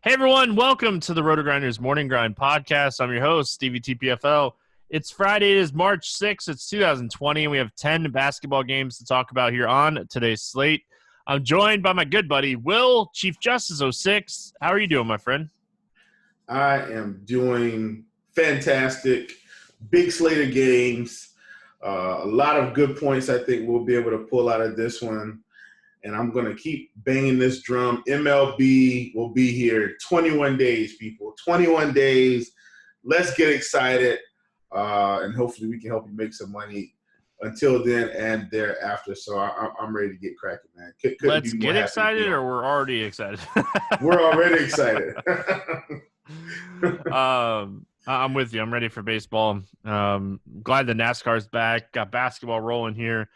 Hey everyone, welcome to the RotoGrinders Morning Grind Podcast. I'm your host, Stevietpfl. It's Friday, it is March 6th, it's 2020, and we have 10 basketball games to talk about here on today's slate. I'm joined by my good buddy, Will, ChiefJustice06. How are you doing, my friend? I am doing fantastic. Big slate of games. A lot of good points I think we'll be able to pull out of this one. And I'm going to keep banging this drum. MLB will be here in 21 days, people. 21 days. Let's get excited. And hopefully we can help you make some money until then and thereafter. So I'm ready to get cracking, man. Let's get excited, or we're already excited? We're already excited. I'm with you. I'm ready for baseball. Glad the NASCAR's back. Got basketball rolling here.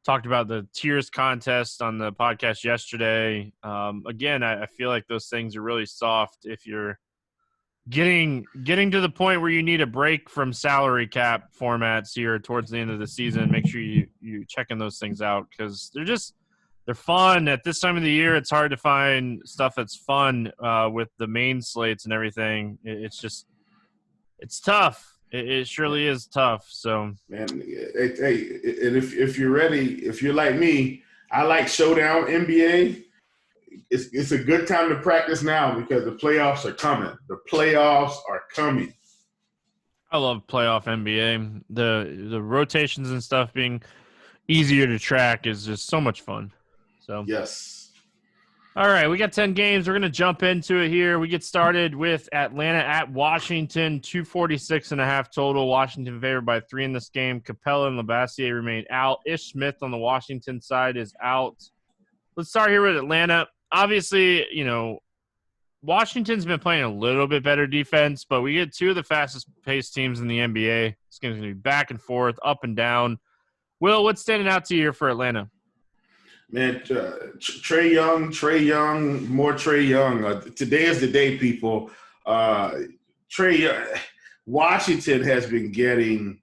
Talked about the tiers contest on the podcast yesterday. Again, I feel like those things are really soft if you're getting to the point where you need a break from salary cap formats here towards the end of the season. Make sure you checking those things out because they're fun. At this time of the year, it's hard to find stuff that's fun with the main slates and everything. It's tough. It surely is tough. So, man, hey, and if you're ready, if you're like me, I like showdown NBA. It's a good time to practice now because the playoffs are coming. The playoffs are coming. I love playoff NBA. The rotations and stuff being easier to track is just so much fun. So yes. All right, we got 10 games. We're going to jump into it here. We get started with Atlanta at Washington, 246.5 total. Washington favored by 3 in this game. Capella and Labassiere remain out. Ish Smith on the Washington side is out. Let's start here with Atlanta. Obviously, Washington's been playing a little bit better defense, but we get two of the fastest-paced teams in the NBA. This game's going to be back and forth, up and down. Will, what's standing out to you here for Atlanta? Man, Trae Young, more Trae Young. Today is the day, people. Washington has been getting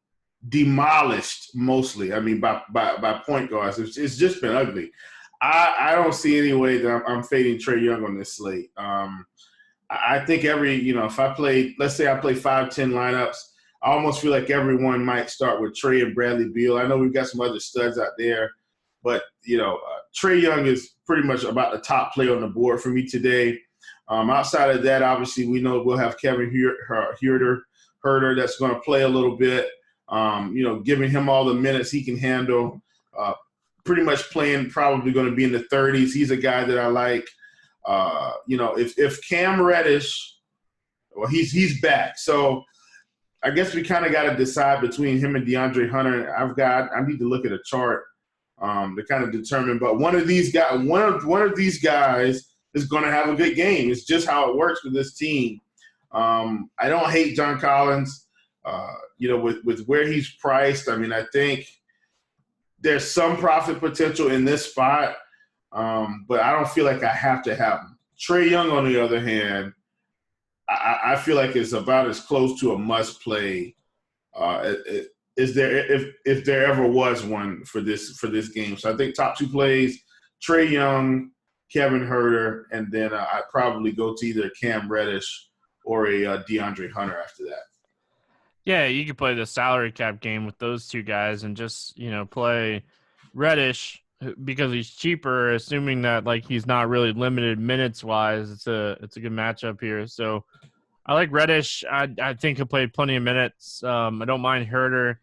demolished mostly. I mean, by point guards. It's just been ugly. I don't see any way that I'm fading Trae Young on this slate. I think if I play, let's say I play 5-10 lineups, I almost feel like everyone might start with Trae and Bradley Beal. I know we've got some other studs out there. But, Trae Young is pretty much about the top player on the board for me today. Outside of that, obviously, we know we'll have Kevin Huerter that's going to play a little bit, giving him all the minutes he can handle. Pretty much playing probably going to be in the 30s. He's a guy that I like. If Cam Reddish, well, he's back. So I guess we kind of got to decide between him and DeAndre Hunter. I need to look at a chart. To kind of determine, but one of these guys is going to have a good game. It's just how it works with this team. I don't hate John Collins. With where he's priced, I mean, I think there's some profit potential in this spot, but I don't feel like I have to have him. Trae Young, on the other hand, I feel like it's about as close to a must play. Is there if there ever was one for this game? So I think top two plays: Trae Young, Kevin Huerter, and then I'd probably go to either Cam Reddish or a DeAndre Hunter after that. Yeah, you could play the salary cap game with those two guys and just play Reddish because he's cheaper, assuming that he's not really limited minutes wise. It's a good matchup here. So I like Reddish. I think he'll play plenty of minutes. I don't mind Huerter.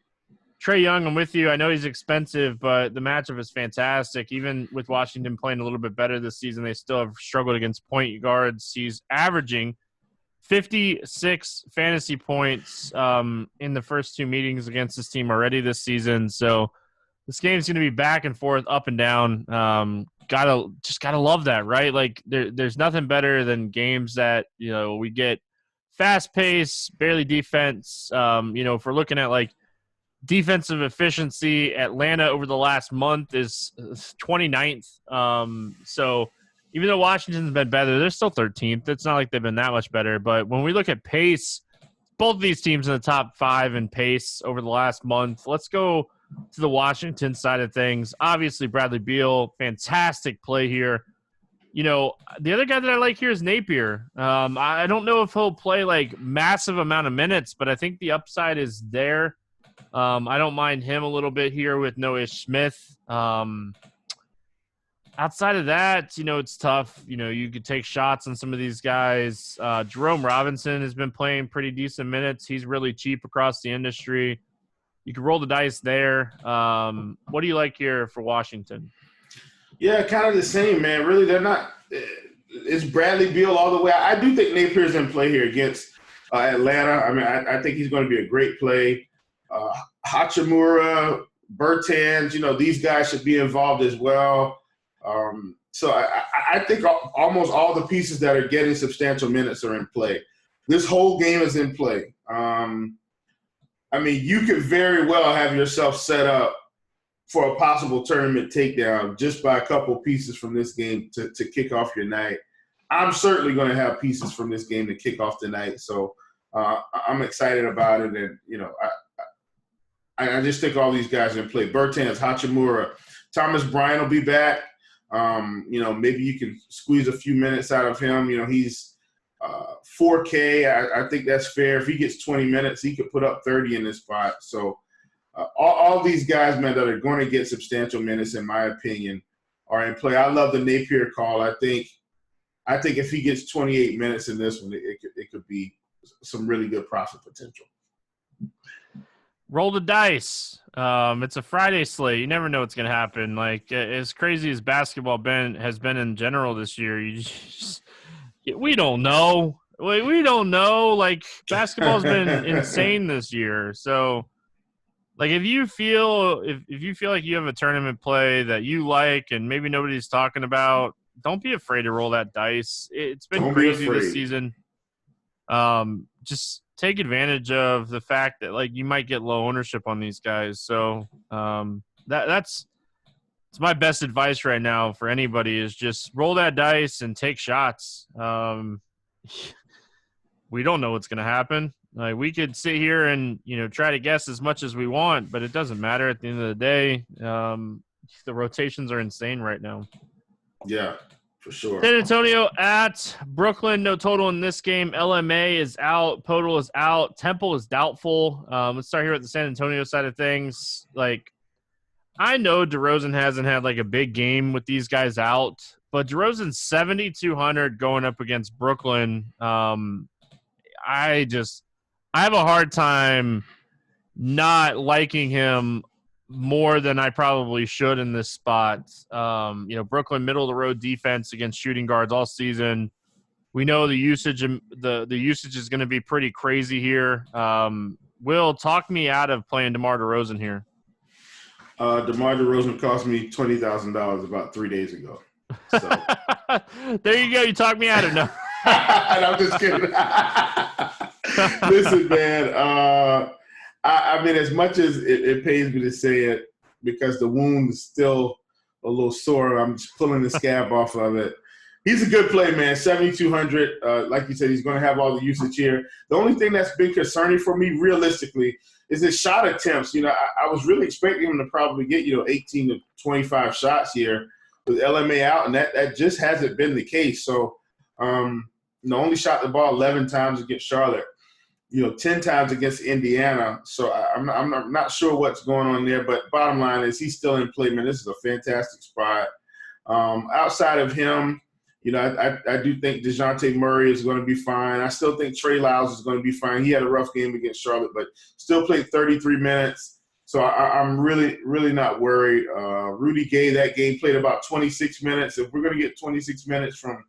Trae Young, I'm with you. I know he's expensive, but the matchup is fantastic. Even with Washington playing a little bit better this season, they still have struggled against point guards. He's averaging 56 fantasy points in the first two meetings against this team already this season. So this game's going to be back and forth, up and down. Gotta love that, right? There's nothing better than games that we get fast pace, barely defense. If we're looking at defensive efficiency, Atlanta over the last month is 29th. So even though Washington's been better, they're still 13th. It's not like they've been that much better. But when we look at pace, both of these teams in the top 5 in pace over the last month. Let's go to the Washington side of things. Obviously, Bradley Beal, fantastic play here. The other guy that I like here is Napier. I don't know if he'll play like massive amount of minutes, but I think the upside is there. I don't mind him a little bit here with Noah Smith. Outside of that, it's tough. You could take shots on some of these guys. Jerome Robinson has been playing pretty decent minutes. He's really cheap across the industry. You could roll the dice there. What do you like here for Washington? Yeah, kind of the same, man. Really, they're not. It's Bradley Beal all the way. I do think Napier's in play here against Atlanta. I mean, I think he's going to be a great play. Hachimura, Bertans, these guys should be involved as well. So I think almost all the pieces that are getting substantial minutes are in play. This whole game is in play. I mean, you could very well have yourself set up for a possible tournament takedown just by a couple pieces from this game to kick off your night. I'm certainly going to have pieces from this game to kick off the night. So I'm excited about it. And, I just think all these guys are in play. Bertans, Hachimura, Thomas Bryant will be back. Maybe you can squeeze a few minutes out of him. He's 4K. I think that's fair. If he gets 20 minutes, he could put up 30 in this spot. So all these guys, man, that are going to get substantial minutes, in my opinion, are in play. I love the Napier call. I think if he gets 28 minutes in this one, it could be some really good profit potential. Roll the dice. It's a Friday slate. You never know what's going to happen. Like, as crazy as basketball has been in general this year, we don't know. We don't know. Like, basketball's been insane this year. So, like, if you feel like you have a tournament play that you like and maybe nobody's talking about, don't be afraid to roll that dice. It's been crazy this season. Just take advantage of the fact that, like, you might get low ownership on these guys. So that's my best advice right now for anybody is just roll that dice and take shots. We don't know what's going to happen. Like, we could sit here and, try to guess as much as we want, but it doesn't matter at the end of the day. The rotations are insane right now. Yeah, for sure. San Antonio at Brooklyn, no total in this game. LMA is out. Podol is out. Temple is doubtful. Let's start here with the San Antonio side of things. Like, I know DeRozan hasn't had, like, a big game with these guys out, but DeRozan's 7,200 going up against Brooklyn. I have a hard time not liking him more than I probably should in this spot. Brooklyn middle of the road defense against shooting guards all season. We know the usage is going to be pretty crazy here. Will, talk me out of playing DeMar DeRozan here. DeMar DeRozan cost me $20,000 about 3 days ago. So. There you go. You talked me out of no. I'm just kidding. Listen, man. I mean, as much as it pains me to say it, because the wound is still a little sore, I'm just pulling the scab off of it. He's a good play, man. 7,200. Like you said, he's going to have all the usage here. The only thing that's been concerning for me, realistically, is his shot attempts. I was really expecting him to probably get 18 to 25 shots here with LMA out, and that just hasn't been the case. So, only shot the ball 11 times against Charlotte. 10 times against Indiana. So I'm not sure what's going on there, but bottom line is he's still in play, man. This is a fantastic spot. Outside of him, I do think DeJounte Murray is going to be fine. I still think Trey Lyles is going to be fine. He had a rough game against Charlotte, but still played 33 minutes. So I'm really, really not worried. Rudy Gay, that game played about 26 minutes. If we're going to get 26 minutes from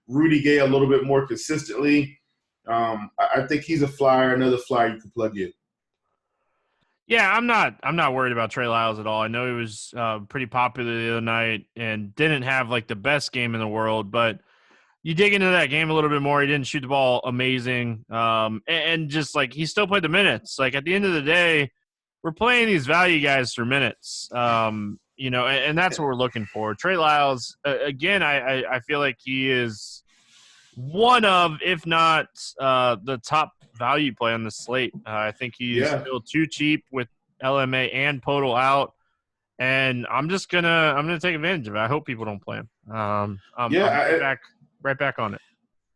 Rudy Gay a little bit more consistently, I think he's a flyer, another flyer you can plug in. Yeah, I'm not worried about Trey Lyles at all. I know he was pretty popular the other night and didn't have, like, the best game in the world, but you dig into that game a little bit more. He didn't shoot the ball amazing, and just, like, he still played the minutes. Like, at the end of the day, we're playing these value guys for minutes, and that's what we're looking for. Trey Lyles, again, I feel like he is one of, if not the top value play on the slate. I think he's still too cheap with LMA and Podol out, and I'm gonna take advantage of it. I hope people don't play him. I'm Yeah, right back on it.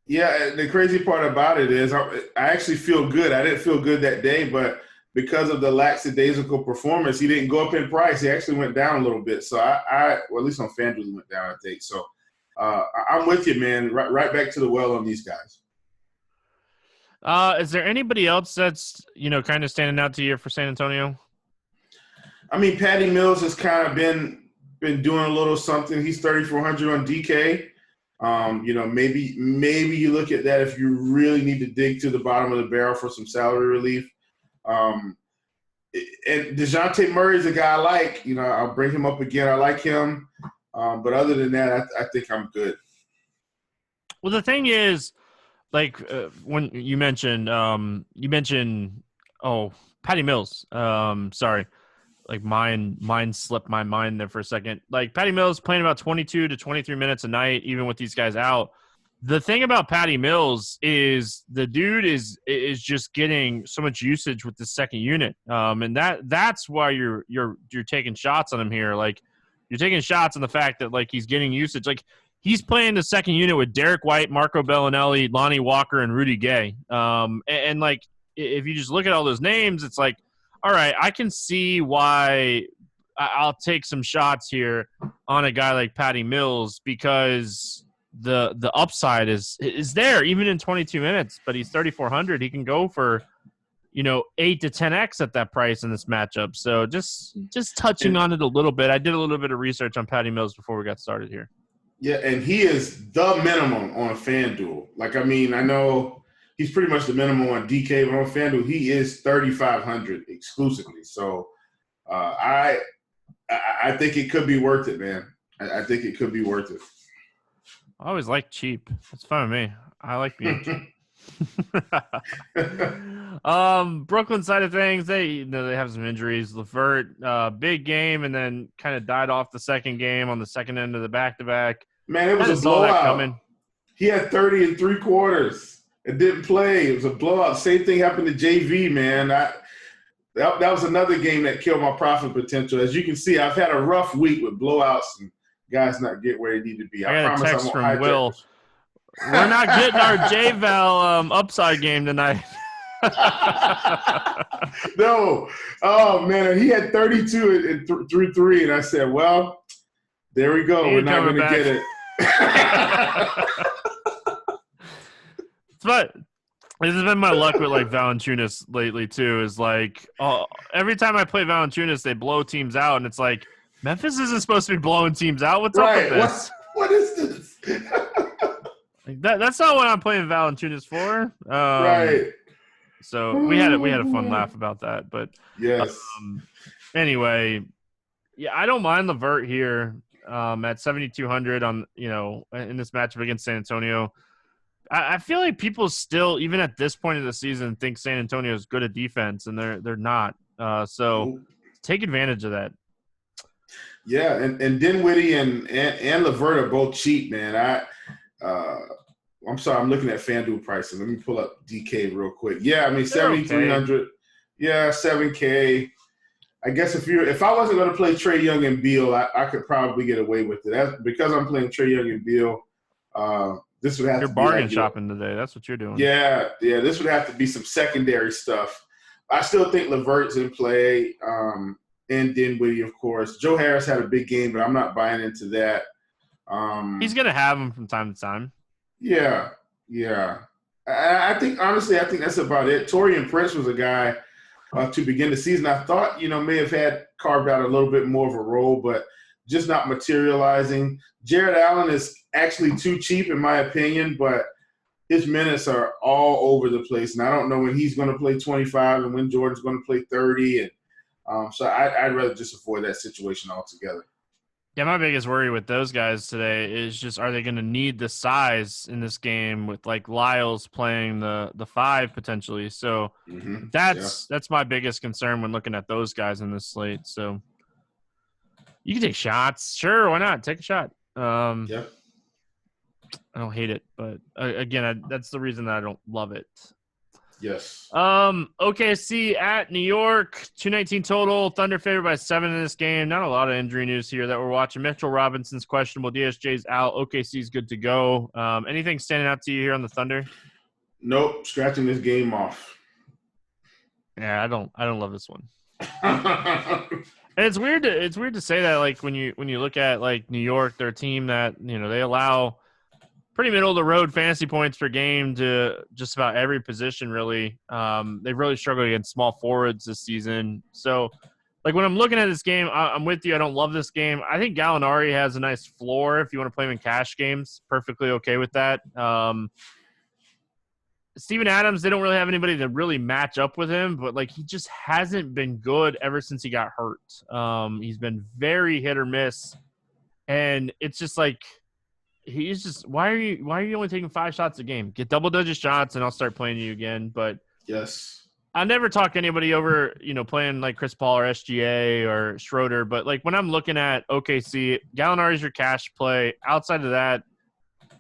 Yeah, the crazy part about it is I actually feel good. I didn't feel good that day, but because of the lackadaisical performance, he didn't go up in price. He actually went down a little bit. So well, at least on FanDuel, he went down, I think. So I'm with you, man. Right back to the well on these guys. Is there anybody else that's, kind of standing out to you for San Antonio? I mean, Patty Mills has kind of been doing a little something. He's 3,400 on DK. Maybe you look at that if you really need to dig to the bottom of the barrel for some salary relief. And DeJounte Murray's a guy I like. I'll bring him up again. I like him. But other than that, I think I'm good. Well, the thing is, like when you mentioned, Patty Mills. Sorry. Like mine slipped my mind there for a second. Like Patty Mills playing about 22 to 23 minutes a night, even with these guys out. The thing about Patty Mills is the dude is just getting so much usage with the second unit, and that's why you're taking shots on him here. Like you're taking shots on the fact that like he's getting usage. Like he's playing the second unit with Derek White, Marco Bellinelli, Lonnie Walker, and Rudy Gay. And like if you just look at all those names, it's like, all right, I can see why I'll take some shots here on a guy like Patty Mills because the upside is there even in 22 minutes, but he's 3,400. He can go for 8 to 10x at that price in this matchup. So just touching on it a little bit. I did a little bit of research on Patty Mills before we got started here. Yeah, and he is the minimum on FanDuel. Like, I mean, I know he's pretty much the minimum on DK, but on FanDuel, he is 3,500 exclusively. So I think it could be worth it, man. I think it could be worth it. I always like cheap. It's fine with me. I like being cheap. Brooklyn side of things, they have some injuries. LeVert, big game, and then kind of died off the second game on the second end of the back-to-back. Man, it was a blowout. He had 30 and 3/4 and didn't play. It was a blowout. Same thing happened to JV, man. That was another game that killed my profit potential. As you can see, I've had a rough week with blowouts and guys not get where they need to be. I got a text from Will. We're not getting our JVal upside game tonight. No. Oh, man. He had 32 and 3, and I said, well, there we go. We're not going to get it. But this has been my luck with like Valanciunas lately too. Is like every time I play Valanciunas, they blow teams out, and it's like Memphis isn't supposed to be blowing teams out. What's up with this? What is this? That's not what I'm playing Valanciunas for. Right. So we had a fun laugh about that, but yes. Anyway, yeah, I don't mind LeVert here at 7,200 on in this matchup against San Antonio. I feel like people still, even at this point of the season, think San Antonio is good at defense, and they're not. So take advantage of that. Yeah, and Dinwiddie and LeVert are both cheap, man. I'm sorry, I'm looking at FanDuel pricing. Let me pull up DK real quick. Yeah, I mean 7,300. Yeah, 7K. I guess if I wasn't going to play Trae Young and Beal, I could probably get away with it. That's because I'm playing Trae Young and Beal. This would have to be bargain shopping today. That's what you're doing. Yeah. This would have to be some secondary stuff. I still think LeVert's in play, and Dinwiddie, of course. Joe Harris had a big game, but I'm not buying into that. He's gonna have him from time to time. Yeah. I think that's about it. Taurean Prince was a guy to begin the season. I thought may have had carved out a little bit more of a role, but just not materializing. Jared Allen is actually too cheap in my opinion, but his minutes are all over the place, and I don't know when he's going to play 25 and when Jordan's going to play 30, and so I'd rather just avoid that situation altogether. Yeah, my biggest worry with those guys today is just are they going to need the size in this game with like Lyles playing the 5 potentially? So that's my biggest concern when looking at those guys in this slate. So you can take shots, sure, why not? Take a shot. I don't hate it, but again, that's the reason that I don't love it. Yes. OKC at New York, 219 total. Thunder favored by 7 in this game. Not a lot of injury news here that we're watching. Mitchell Robinson's questionable. DSJ's out. OKC's good to go. Anything standing out to you here on the Thunder? Nope. Scratching this game off. Yeah, I don't love this one. And it's weird to say that, like, when you look at like New York, they're a team that, they allow pretty middle of the road fantasy points per game to just about every position, really. They've really struggled against small forwards this season. So, like, when I'm looking at this game, I'm with you. I don't love this game. I think Gallinari has a nice floor if you want to play him in cash games. Perfectly okay with that. Steven Adams, they don't really have anybody to really match up with him, but like he just hasn't been good ever since he got hurt. He's been very hit or miss, and it's just like he's just why are you only taking 5 shots a game? Get double-digit shots, and I'll start playing you again. But yes, I never talk anybody over, playing like Chris Paul or SGA or Schroeder. But like when I'm looking at OKC, Gallinari's your cash play. Outside of that,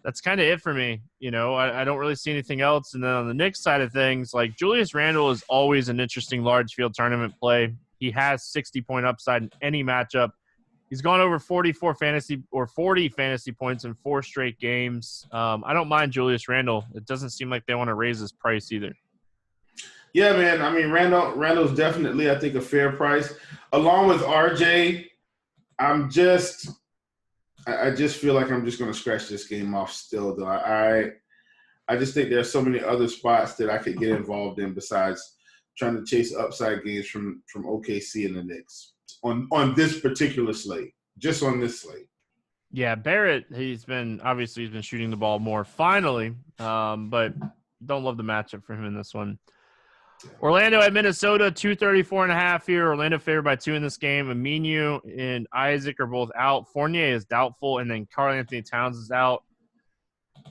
that's kind of it for me. I don't really see anything else. And then on the Knicks side of things, like Julius Randle is always an interesting large field tournament play. He has 60-point upside in any matchup. He's gone over 40 fantasy points in 4 straight games. I don't mind Julius Randle. It doesn't seem like they want to raise his price either. Yeah, man. I mean, Randle's definitely, I think, a fair price. Along with RJ, I just feel like I'm just going to scratch this game off still, though. I just think there are so many other spots that I could get involved in besides trying to chase upside games from OKC and the Knicks on this particular slate, just on this slate. Yeah, Barrett, he's been shooting the ball more finally, but don't love the matchup for him in this one. Orlando at Minnesota, 234.5 here. Orlando favored by 2 in this game. Aminu and Isaac are both out. Fournier is doubtful, and then Karl-Anthony Towns is out.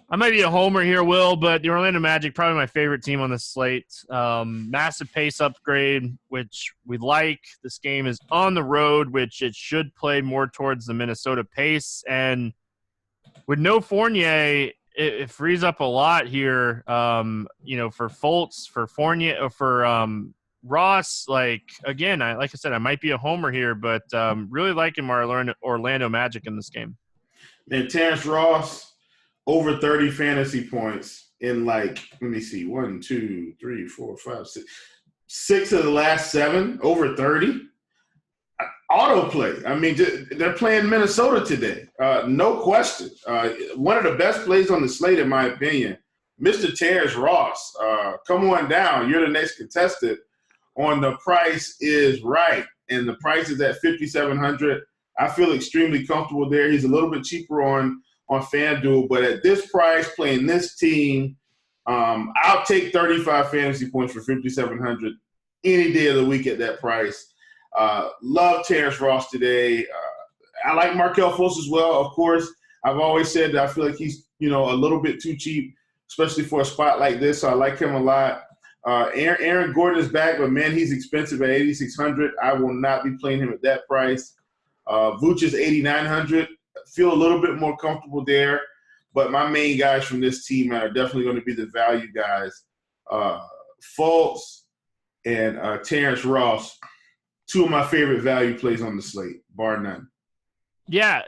I might be a homer here, Will, but the Orlando Magic, probably my favorite team on this slate. Massive pace upgrade, which we like. This game is on the road, which it should play more towards the Minnesota pace. And with no Fournier, it frees up a lot here, for Fultz, for Fournier, or for Ross. Like, again, like I said, I might be a homer here, but really liking my Orlando Magic in this game. And Terrence Ross, over 30 fantasy points in, like, let me see, 1, 2, 3, 4, 5, 6. 6 of the last 7, over 30. Autoplay. I mean, they're playing Minnesota today. No question. One of the best plays on the slate, in my opinion. Mr. Terrence Ross, come on down. You're the next contestant on The Price is Right. And the price is at $5,700. I feel extremely comfortable there. He's a little bit cheaper on FanDuel, but at this price, playing this team, I'll take 35 fantasy points for $5,700 any day of the week at that price. Love Terrence Ross today. I like Markelle Fultz as well, of course. I've always said that I feel like he's, a little bit too cheap, especially for a spot like this, so I like him a lot. Aaron Gordon is back, but, man, he's expensive at $8,600. I will not be playing him at that price. Vooch is $8,900. Feel a little bit more comfortable there, but my main guys from this team are definitely going to be the value guys. Fultz and Terrence Ross, 2 of my favorite value plays on the slate, bar none. Yeah,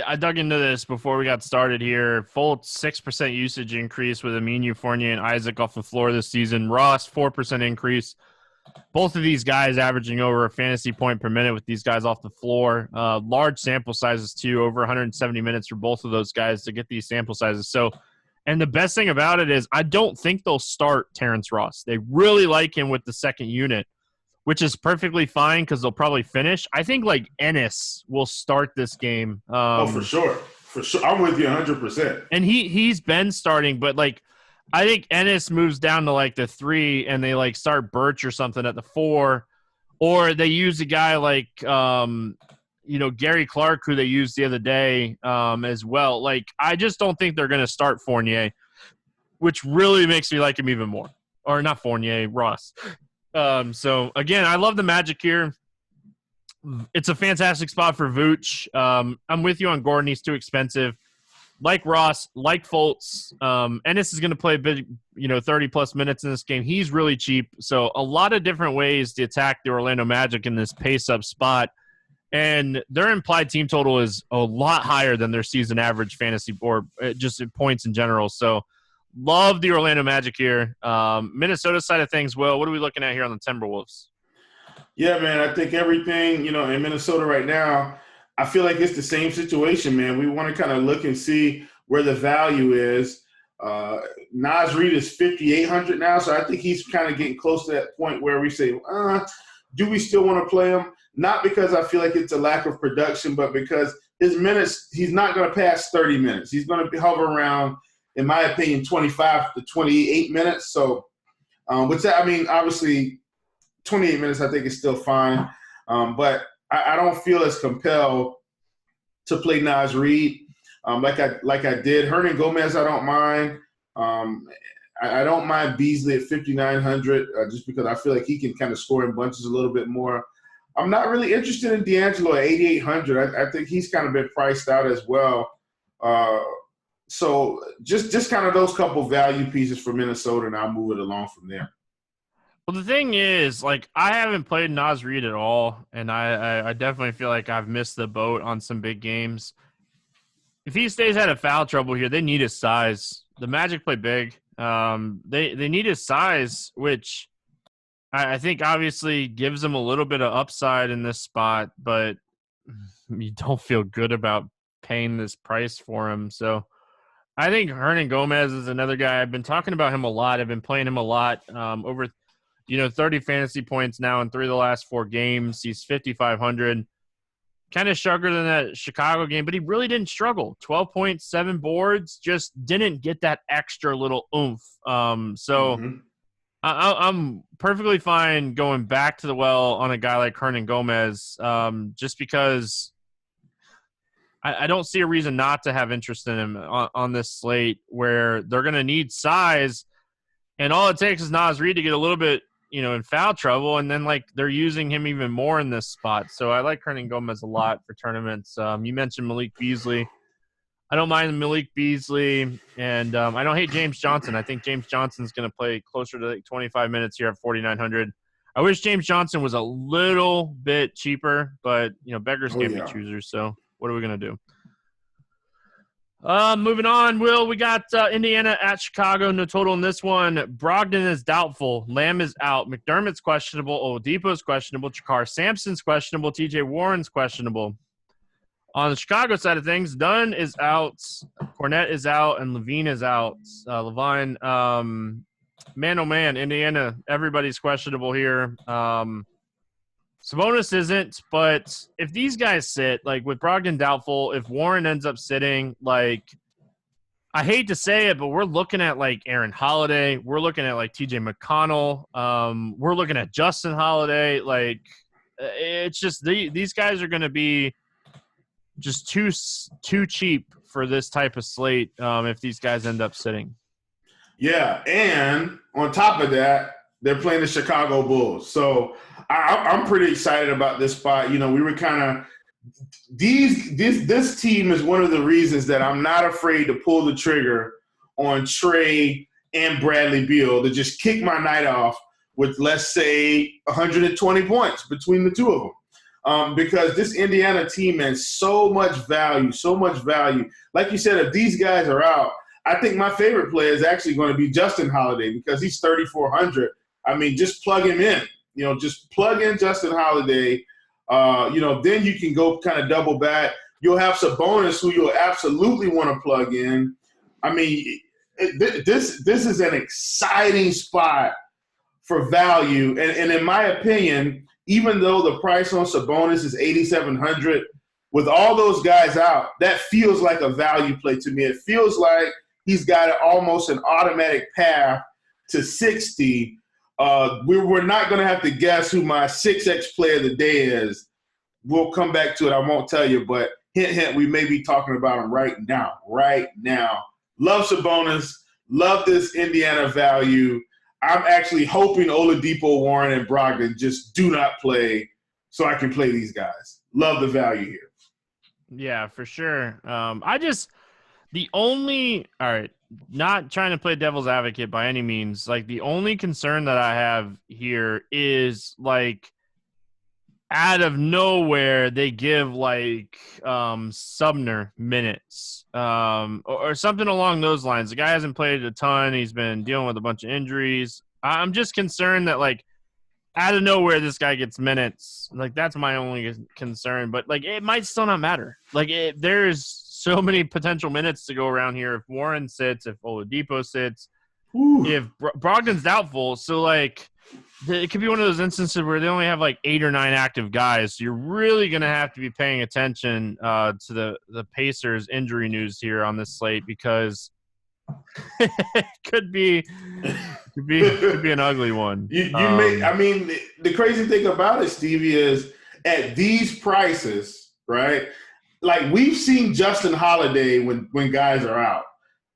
I dug into this before we got started here. Fultz, 6% usage increase with Aminu, Fournier, and Isaac off the floor this season. Ross, 4% increase. Both of these guys averaging over a fantasy point per minute with these guys off the floor. Large sample sizes, too, over 170 minutes for both of those guys to get these sample sizes. So, and the best thing about it is I don't think they'll start Terrence Ross. They really like him with the second unit, which is perfectly fine because they'll probably finish. I think, like, Ennis will start this game. For sure. For sure. I'm with you 100%. And he's been starting, but, like, I think Ennis moves down to, like, the 3 and they, like, start Birch or something at the 4. Or they use a guy like, Gary Clark, who they used the other day as well. Like, I just don't think they're going to start Fournier, which really makes me like him even more. Or not Fournier, Ross. So, again, I love the Magic here. It's a fantastic spot for Vooch. I'm with you on Gordon. He's too expensive. like Ross, like Fultz, Ennis is going to play a big, 30-plus minutes in this game. He's really cheap. So a lot of different ways to attack the Orlando Magic in this pace-up spot. And their implied team total is a lot higher than their season average fantasy board, just points in general. So love the Orlando Magic here. Minnesota side of things, Will, what are we looking at here on the Timberwolves? Yeah, man, I think everything, in Minnesota right now, I feel like it's the same situation, man. We want to kind of look and see where the value is. Naz Reid is 5,800 now, so I think he's kind of getting close to that point where we say, do we still want to play him? Not because I feel like it's a lack of production, but because his minutes, he's not going to pass 30 minutes. He's going to hover around, in my opinion, 25 to 28 minutes. So, obviously, 28 minutes I think is still fine. But I don't feel as compelled to play Naz Reid like I did. Hernan Gomez I don't mind. I don't mind Beasley at 5,900 just because I feel like he can kind of score in bunches a little bit more. I'm not really interested in D'Angelo at 8,800. I think he's kind of been priced out as well. So just kind of those couple value pieces for Minnesota, and I'll move it along from there. Well, the thing is, I haven't played Naz Reid at all, and I definitely feel like I've missed the boat on some big games. If he stays out of foul trouble here, they need his size. The Magic play big. They need his size, which I think obviously gives them a little bit of upside in this spot, but you don't feel good about paying this price for him. So I think Hernan Gomez is another guy. I've been talking about him a lot. I've been playing him a lot over 30 fantasy points now in 3 of the last 4 games. He's 5,500. Kind of struggled in that Chicago game, but he really didn't struggle. 12 points, 7 boards, just didn't get that extra little oomph. I'm perfectly fine going back to the well on a guy like Hernan Gomez just because I don't see a reason not to have interest in him on this slate where they're going to need size, and all it takes is Naz Reid to get a little bit in foul trouble, and then they're using him even more in this spot. So I like Hernan Gomez a lot for tournaments. You mentioned Malik Beasley. I don't mind Malik Beasley, and I don't hate James Johnson. I think James Johnson's going to play closer to 25 minutes here at 4,900. I wish James Johnson was a little bit cheaper, but beggars can't be choosers. So what are we going to do? Moving on, Will, we got Indiana at Chicago. No total in this one. Brogdon is doubtful. Lamb is out. McDermott's questionable. Oladipo's questionable. Jakar Sampson's questionable. TJ Warren's questionable. On the Chicago side of things, Dunn is out. Cornette is out. And Levine is out. Levine, man, oh man, Indiana, everybody's questionable here. Sabonis isn't, but if these guys sit, with Brogdon doubtful, if Warren ends up sitting, I hate to say it, but we're looking at Aaron Holiday. We're looking at TJ McConnell. We're looking at Justin Holiday. It's just these guys are going to be just too cheap for this type of slate if these guys end up sitting. Yeah, and on top of that, they're playing the Chicago Bulls. So I'm pretty excited about this spot. We were kind of this team is one of the reasons that I'm not afraid to pull the trigger on Trey and Bradley Beal to just kick my night off with, let's say, 120 points between the two of them. Because this Indiana team has so much value. Like you said, if these guys are out, I think my favorite player is actually going to be Justin Holiday because he's 3,400. Just plug him in. Just plug in Justin Holiday. Then you can go kind of double back. You'll have Sabonis who you'll absolutely want to plug in. This is an exciting spot for value. And in my opinion, even though the price on Sabonis is 8,700, with all those guys out, that feels like a value play to me. It feels like he's got almost an automatic path to 60. We're not going to have to guess who my 6X player of the day is. We'll come back to it. I won't tell you, but hint, hint, we may be talking about him right now. Love Sabonis. Love this Indiana value. I'm actually hoping Oladipo, Warren, and Brogdon just do not play so I can play these guys. Love the value here. Yeah, for sure. All right, not trying to play devil's advocate by any means. Like, the only concern that I have here is, like, out of nowhere they give like Sumner minutes or something along those lines. The guy hasn't played a ton. He's been dealing with a bunch of injuries. I'm just concerned that, like, out of nowhere this guy gets minutes. Like, that's my only concern. But, like, it might still not matter. Like, there's so many potential minutes to go around here. If Warren sits, if Oladipo sits, if Brogdon's doubtful. So, like, it could be one of those instances where they only have like 8 or 9 active guys. So you're really going to have to be paying attention to the Pacers injury news here on this slate, because it could be an ugly one. I mean, the crazy thing about it, Stevie, is at these prices, right? Like, we've seen Justin Holiday when guys are out.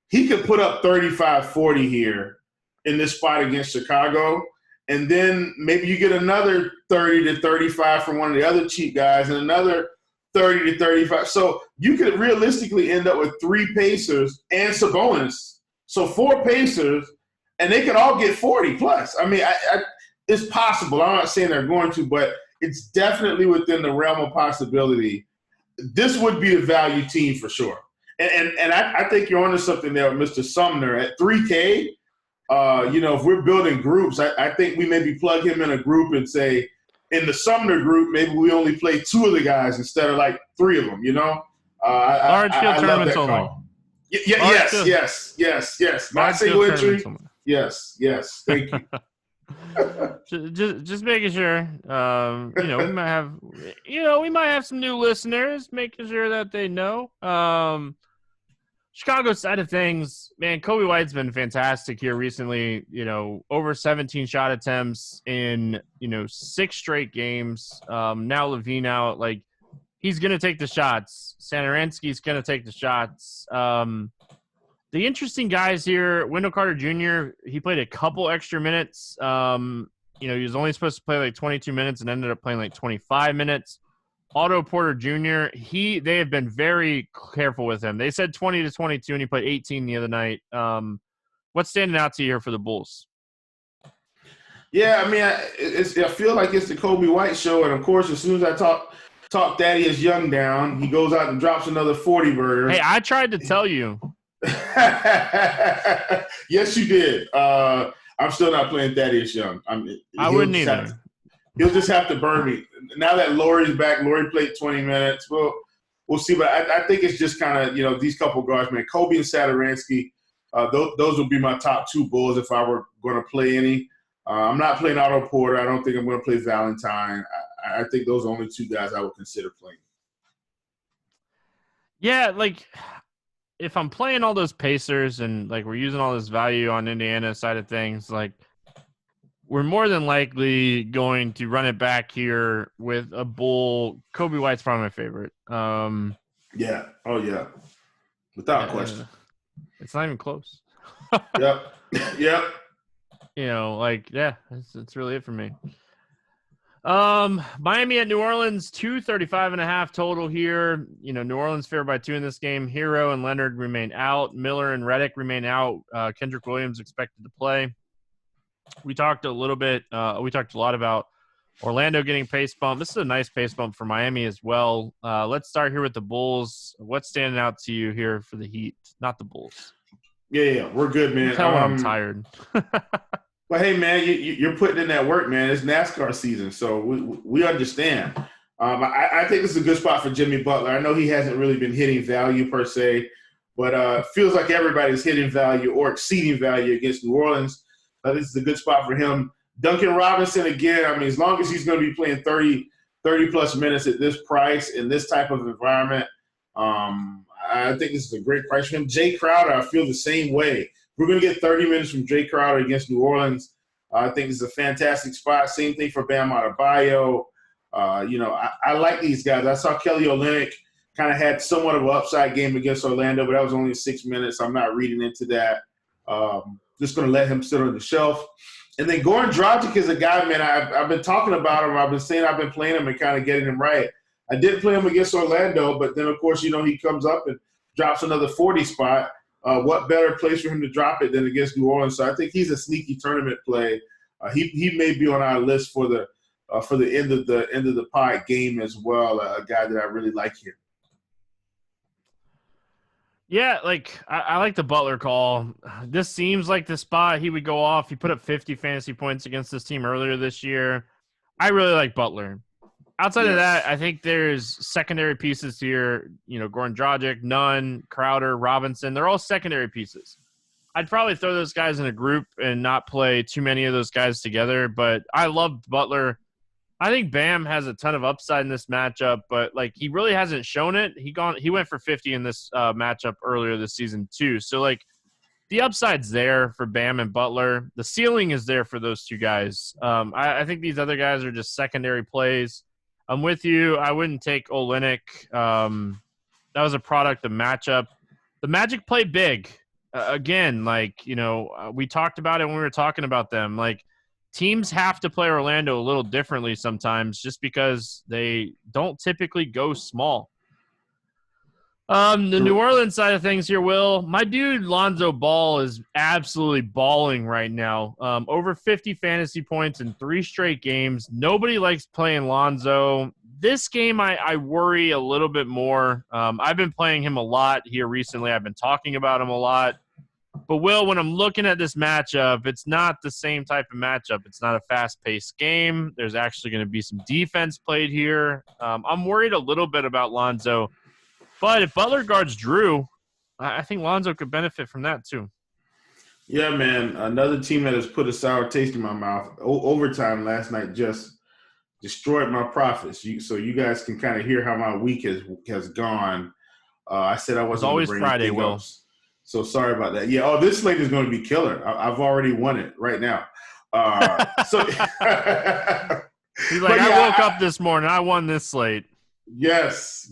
He could put up 35, 40 here in this spot against Chicago. And then maybe you get another 30 to 35 from one of the other cheap guys and another 30 to 35. So you could realistically end up with 3 Pacers and Sabonis. So 4 Pacers, and they could all get 40 plus. I mean, it's possible. I'm not saying they're going to, but it's definitely within the realm of possibility. This would be a value team for sure. And I think you're onto something there with Mr. Sumner at 3K. If we're building groups, I think we maybe plug him in a group and say, in the Sumner group, maybe we only play 2 of the guys instead of like 3 of them, Large field tournaments only. Yes. Not single entry. Yes. Thank you. just making sure. We might have some new listeners, making sure that they know. Chicago side of things, man, Kobe White's been fantastic here recently. Over 17 shot attempts in 6 straight games. Now Levine out, like, he's gonna take the shots. Satoransky's gonna take the shots. The interesting guys here, Wendell Carter Jr., he played a couple extra minutes. He was only supposed to play like 22 minutes and ended up playing like 25 minutes. Otto Porter Jr., they have been very careful with him. They said 20 to 22, and he played 18 the other night. What's standing out to you here for the Bulls? Yeah, I mean, I feel like it's the Kobe White show, and of course, as soon as I talk Thaddeus Young down, he goes out and drops another 40-burger. Hey, I tried to tell you. Yes, you did. I'm still not playing Thaddeus Young. I wouldn't either. He'll just have to burn me. Now that Laurie's back, Laurie played 20 minutes. We'll see. But I think it's just kind of, these couple guards, man. Kobe and Satoransky, those would be my top 2 Bulls if I were going to play any. I'm not playing Otto Porter. I don't think I'm going to play Valentine. I think those are only 2 guys I would consider playing. Yeah, like, if I'm playing all those Pacers and, like, we're using all this value on Indiana side of things, like, we're more than likely going to run it back here with a Bull. Kobe White's probably my favorite. Yeah. Oh, yeah. Without question. It's not even close. Yep. That's really it for me. Miami at New Orleans, 235.5 total here. New Orleans favored by 2 in this game. Hero and Leonard remain out. Miller and Redick remain out. Kendrick Williams expected to play. We talked a lot about Orlando getting pace bump. This is a nice pace bump for Miami as well. Let's start here with the Bulls. What's standing out to you here for the Heat? Not the Bulls. Yeah, we're good, man. Tell when I'm tired. But hey, man, you're putting in that work, man. It's NASCAR season, so we understand. I think this is a good spot for Jimmy Butler. I know he hasn't really been hitting value per se, but feels like everybody's hitting value or exceeding value against New Orleans. This is a good spot for him. Duncan Robinson, again, I mean, as long as he's going to be playing 30-plus minutes at this price in this type of environment, I think this is a great price for him. Jay Crowder, I feel the same way. We're going to get 30 minutes from Jay Crowder against New Orleans. I think this is a fantastic spot. Same thing for Bam Adebayo. I like these guys. I saw Kelly Olynyk kind of had somewhat of an upside game against Orlando, but that was only 6 minutes. I'm not reading into that. Just going to let him sit on the shelf. And then Goran Dragic is a guy, man, I've been talking about him. I've been saying I've been playing him and kind of getting him right. I did play him against Orlando, but then, of course, he comes up and drops another 40 spot, what better place for him to drop it than against New Orleans? So I think he's a sneaky tournament play. He may be on our list for the end of the pod game as well. A guy that I really like here. Yeah, like I like the Butler call. This seems like the spot he would go off. He put up 50 fantasy points against this team earlier this year. I really like Butler. Outside of that, I think there's secondary pieces here. Goran Dragic, Nunn, Crowder, Robinson. They're all secondary pieces. I'd probably throw those guys in a group and not play too many of those guys together, but I love Butler. I think Bam has a ton of upside in this matchup, but he really hasn't shown it. He went for 50 in this matchup earlier this season too. So the upside's there for Bam and Butler. The ceiling is there for those two guys. I think these other guys are just secondary plays. I'm with you. I wouldn't take Olynyk. That was a product of matchup. The Magic play big. Again, we talked about it when we were talking about them. Teams have to play Orlando a little differently sometimes just because they don't typically go small. The New Orleans side of things here, Will. My dude Lonzo Ball is absolutely balling right now. Over 50 fantasy points in 3 straight games. Nobody likes playing Lonzo. This game, I worry a little bit more. I've been playing him a lot here recently. I've been talking about him a lot. But, Will, when I'm looking at this matchup, it's not the same type of matchup. It's not a fast-paced game. There's actually going to be some defense played here. I'm worried a little bit about Lonzo. But if Butler guards Drew, I think Lonzo could benefit from that too. Yeah, man. Another team that has put a sour taste in my mouth. Overtime last night just destroyed my profits. So you guys can kind of hear how my week has gone. I said I wasn't going to bring Friday, anything Will. else. So sorry about that. Yeah. Oh, this slate is going to be killer. I've already won it right now. So he's like, I woke up this morning. I won this slate. Yes.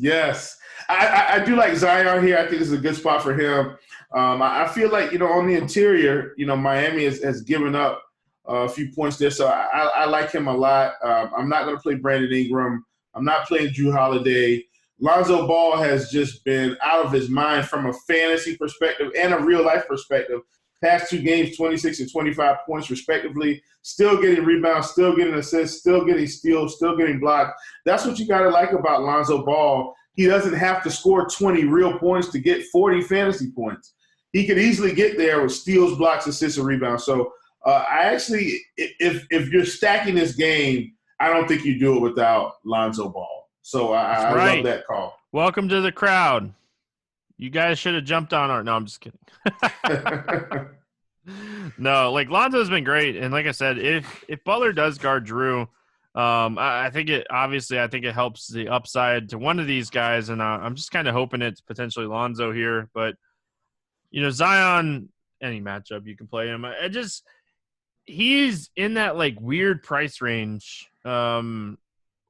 I do like Zion here. I think this is a good spot for him. I feel like, on the interior, Miami has given up a few points there. So I like him a lot. I'm not going to play Brandon Ingram. I'm not playing Drew Holiday. Lonzo Ball has just been out of his mind from a fantasy perspective and a real-life perspective. Past 2 games, 26 and 25 points respectively. Still getting rebounds, still getting assists, still getting steals, still getting blocked. That's what you got to like about Lonzo Ball. He doesn't have to score 20 real points to get 40 fantasy points. He could easily get there with steals, blocks, assists, and rebounds. So I actually, if you're stacking this game, I don't think you do it without Lonzo Ball. So I love that call. Welcome to the crowd. You guys should have jumped on our – no, I'm just kidding. No, Lonzo's been great. And like I said, if Butler does guard Drew, I think it helps the upside to one of these guys. And I'm just kind of hoping it's potentially Lonzo here. But, Zion, any matchup, you can play him. He's in that weird price range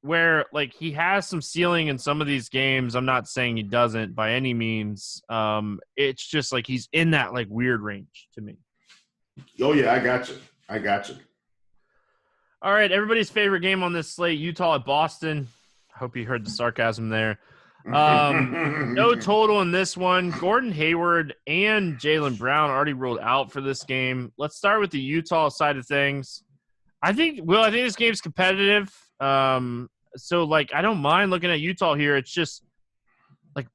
where he has some ceiling in some of these games. I'm not saying he doesn't by any means. It's just he's in that weird range to me. Oh yeah, I got you. All right, everybody's favorite game on this slate, Utah at Boston. Hope you heard the sarcasm there. No total in this one. Gordon Hayward and Jaylen Brown already ruled out for this game. Let's start with the Utah side of things. I think this game's competitive. So I don't mind looking at Utah here. It's just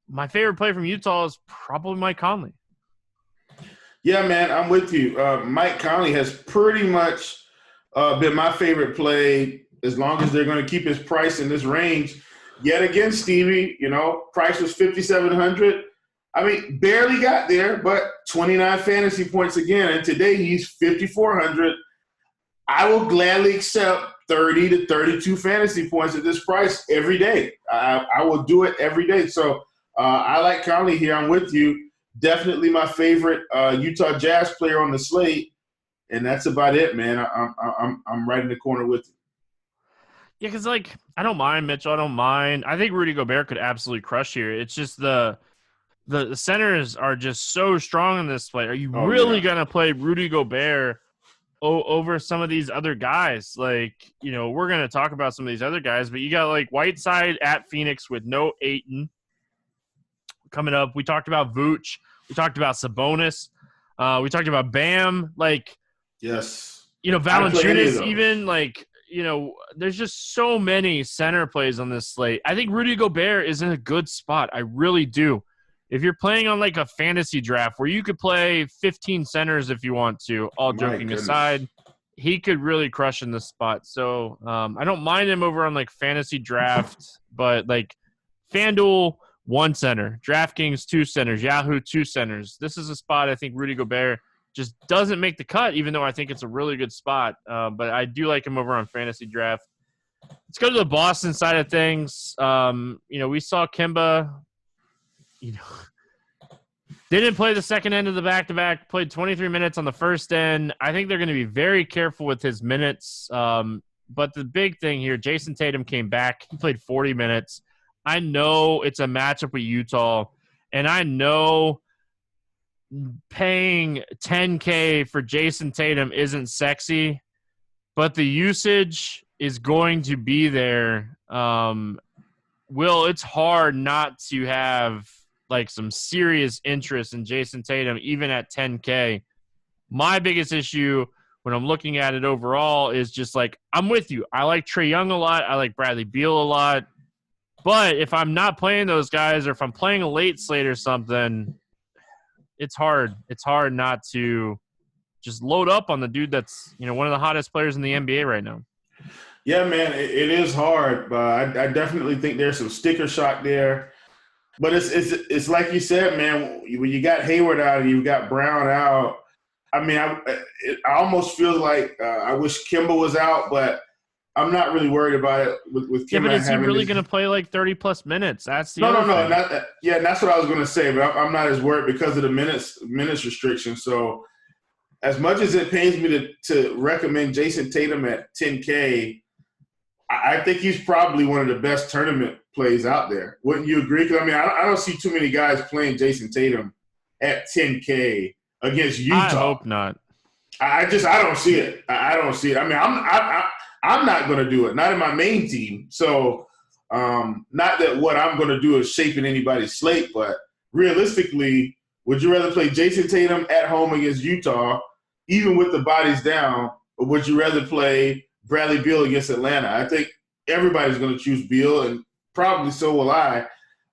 my favorite play from Utah is probably Mike Conley. Yeah, man, I'm with you. Mike Conley has pretty much been my favorite play as long as they're going to keep his price in this range. Yet again, Stevie, price was $5,700. I mean, barely got there, but 29 fantasy points again. And today he's $5,400. I will gladly accept 30 to 32 fantasy points at this price every day. I will do it every day. So I like Conley here. I'm with you. Definitely my favorite Utah Jazz player on the slate. And that's about it, man. I'm right in the corner with you. Yeah, because I don't mind Mitchell. I don't mind. I think Rudy Gobert could absolutely crush here. It's just the centers are just so strong in this play. Are you really gonna play Rudy Gobert over some of these other guys? We're gonna talk about some of these other guys, but you got Whiteside at Phoenix with no Ayton. coming up. We talked about Vooch. We talked about Sabonis. We talked about Bam. Like, yes, Valanciunas even. Like, there's just so many center plays on this slate. I think Rudy Gobert is in a good spot. I really do. If you're playing on like a fantasy draft where you could play 15 centers if you want to, all joking aside, he could really crush in this spot. So I don't mind him over on like fantasy draft, but like FanDuel, 1 center, Draftkings, 2 centers, Yahoo, 2 centers. This is a spot I think Rudy Gobert just doesn't make the cut, even though I think it's a really good spot. But I do like him over on fantasy draft. Let's go to the Boston side of things. We saw Kemba, didn't play the second end of the back-to-back, played 23 minutes on the first end. I think they're going to be very careful with his minutes. But the big thing here, Jason Tatum came back. He played 40 minutes. I know it's a matchup with Utah, and I know paying $10K for Jason Tatum isn't sexy, but the usage is going to be there. It's hard not to have like some serious interest in Jason Tatum, even at $10K. My biggest issue when I'm looking at it overall is just like, I'm with you. I like Trae Young a lot. I like Bradley Beal a lot. But if I'm not playing those guys, or if I'm playing a late slate or something, it's hard. It's hard not to just load up on the dude that's, one of the hottest players in the NBA right now. Yeah, man, it is hard, but I definitely think there's some sticker shock there. But it's like you said, man, when you got Hayward out and you've got Brown out, I mean, I almost feel like I wish Kemba was out, but I'm not really worried about it with Kemba. Yeah, but is he really going to play like 30-plus minutes? That's the no. thing. That's what I was going to say, but I'm not as worried because of the minutes restriction. So as much as it pains me to recommend Jason Tatum at 10K, I think he's probably one of the best tournament plays out there. Wouldn't you agree? Because, I mean, I don't see too many guys playing Jason Tatum at 10K against Utah. I hope not. I don't see it. I don't see it. I mean, I'm not going to do it. Not in my main team. So, not that what I'm going to do is shaping anybody's slate, but realistically, would you rather play Jason Tatum at home against Utah, even with the bodies down, or would you rather play Bradley Beal against Atlanta? I think everybody's going to choose Beal, and probably so will I.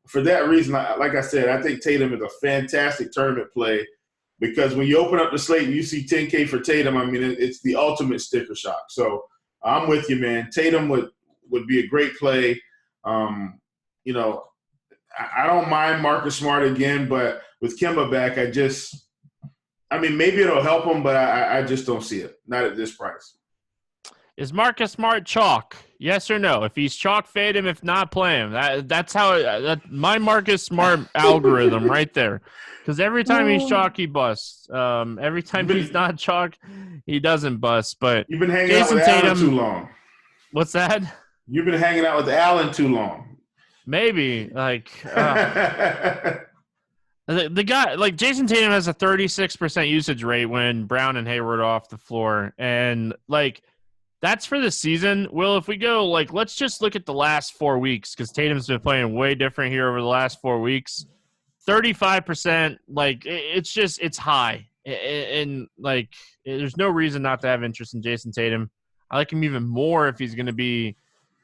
For that reason, like I said, I think Tatum is a fantastic tournament play because when you open up the slate and you see 10K for Tatum, I mean, it's the ultimate sticker shock. So I'm with you, man. Tatum would be a great play. I don't mind Marcus Smart again, but with Kemba back, maybe it'll help him, but I just don't see it. Not at this price. Is Marcus Smart chalk? Yes or no? If he's chalk, fade him. If not, play him. That's how my Marcus Smart algorithm right there. Because every time he's chalk, he busts. Every time he's not chalk, he doesn't bust. But you've been hanging out with Allen too long. What's that? You've been hanging out with Allen too long. Maybe the guy like Jason Tatum has a 36% usage rate when Brown and Hayward are off the floor, and like. That's for the season. Will, if we go, let's just look at the last 4 weeks because Tatum's been playing way different here over the last 4 weeks. 35%, it's high. And, there's no reason not to have interest in Jason Tatum. I like him even more if he's going to be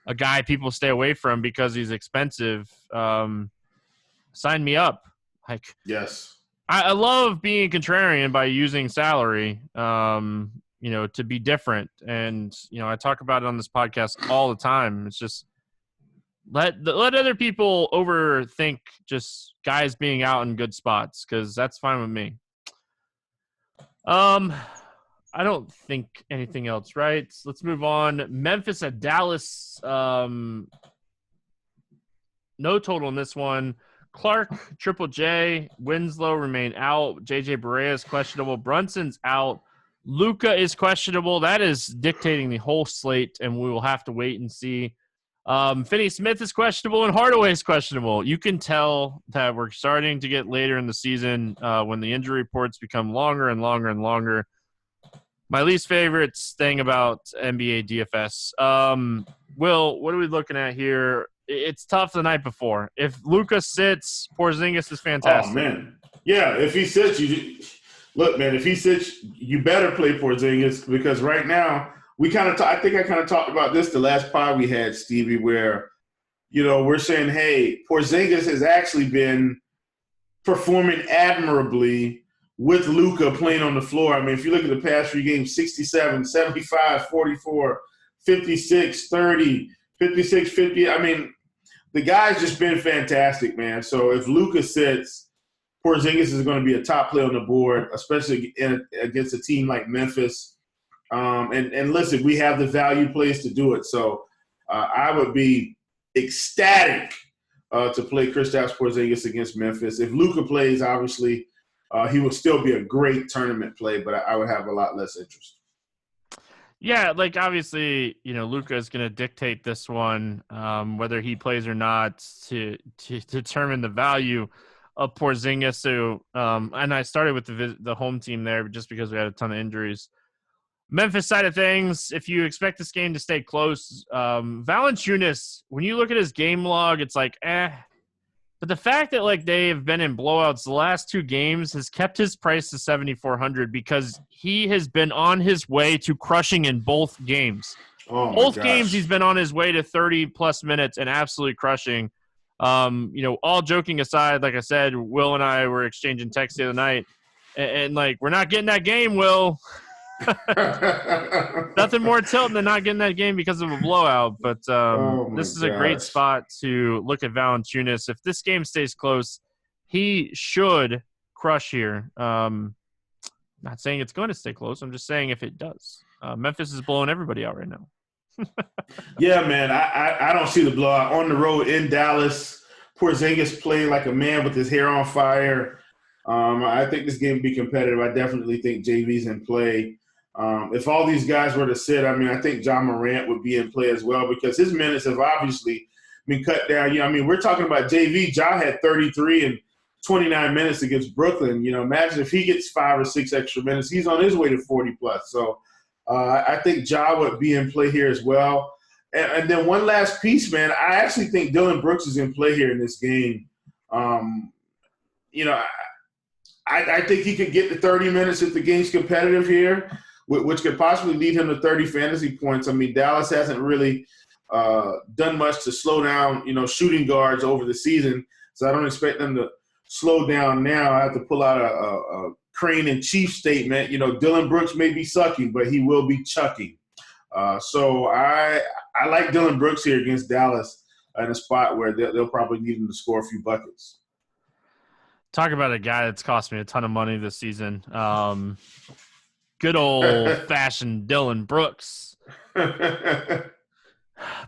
a guy people stay away from because he's expensive. Sign me up. Yes. I love being contrarian by using salary. To be different. And, I talk about it on this podcast all the time. It's just let other people overthink just guys being out in good spots because that's fine with me. I don't think anything else, right? Let's move on. Memphis at Dallas. No total in this one. Clark, Triple J, Winslow remain out. JJ Barea is questionable. Brunson's out. Luka is questionable. That is dictating the whole slate, and we will have to wait and see. Finney Smith is questionable, and Hardaway is questionable. You can tell that we're starting to get later in the season when the injury reports become longer and longer and longer. My least favorite thing about NBA DFS. Will, what are we looking at here? it's tough the night before. If Luka sits, Porzingis is Oh, fantastic. man. Yeah, if he sits, look, man, if he sits, you better play Porzingis because right now, I think I kind of talked about this the last pod we had, Stevie, where, we're saying, hey, Porzingis has actually been performing admirably with Luka playing on the floor. I mean, if you look at the past 3 games, 67, 75, 44, 56, 30, 56, 50. I mean, the guy's just been fantastic, man. So if Luka sits, Porzingis is going to be a top play on the board, especially against a team like Memphis. And listen, we have the value plays to do it. So I would be ecstatic to play Kristaps Porzingis against Memphis. If Luka plays, obviously, he would still be a great tournament play, but I would have a lot less interest. Yeah, like obviously, Luka is going to dictate this one, whether he plays or not, to determine the value of Porzingis. So, and I started with the home team there just because we had a ton of injuries. Memphis side of things, if you expect this game to stay close, Valanciunas, when you look at his game log, it's like, But the fact that like they've been in blowouts the last 2 games has kept his price to 7,400 because he has been on his way to crushing in both games. Oh my both gosh. games he's been on his way to 30-plus minutes and absolutely crushing. All joking aside, like I said, Will and I were exchanging texts the other night, and like, we're not getting that game, Will. Nothing more tilting than not getting that game because of a blowout. But this is a great spot to look at Valanciunas. If this game stays close, he should crush here. Not saying it's going to stay close. I'm just saying if it does. Memphis is blowing everybody out right now. Yeah, man. I don't see the blowout. On the road in Dallas, Porzingis playing like a man with his hair on fire. I think this game will be competitive. I definitely think JV's in play. If all these guys were to sit, I mean, I think John Morant would be in play as well because his minutes have obviously been cut down. We're talking about JV. Ja had 33 and 29 minutes against Brooklyn. Imagine if he gets 5 or 6 extra minutes. He's on his way to 40-plus. So I think Ja would be in play here as well. And then one last piece, man, I actually think Dylan Brooks is in play here in this game. I think he could get to 30 minutes if the game's competitive here, which could possibly lead him to 30 fantasy points. I mean, Dallas hasn't really done much to slow down, shooting guards over the season, so I don't expect them to slow down now. I have to pull out a Crane and Chief statement. Dylan Brooks may be sucking, but he will be chucking. So I like Dylan Brooks here against Dallas in a spot where they'll probably need him to score a few buckets. Talk about a guy that's cost me a ton of money this season. Good old-fashioned Dylan Brooks.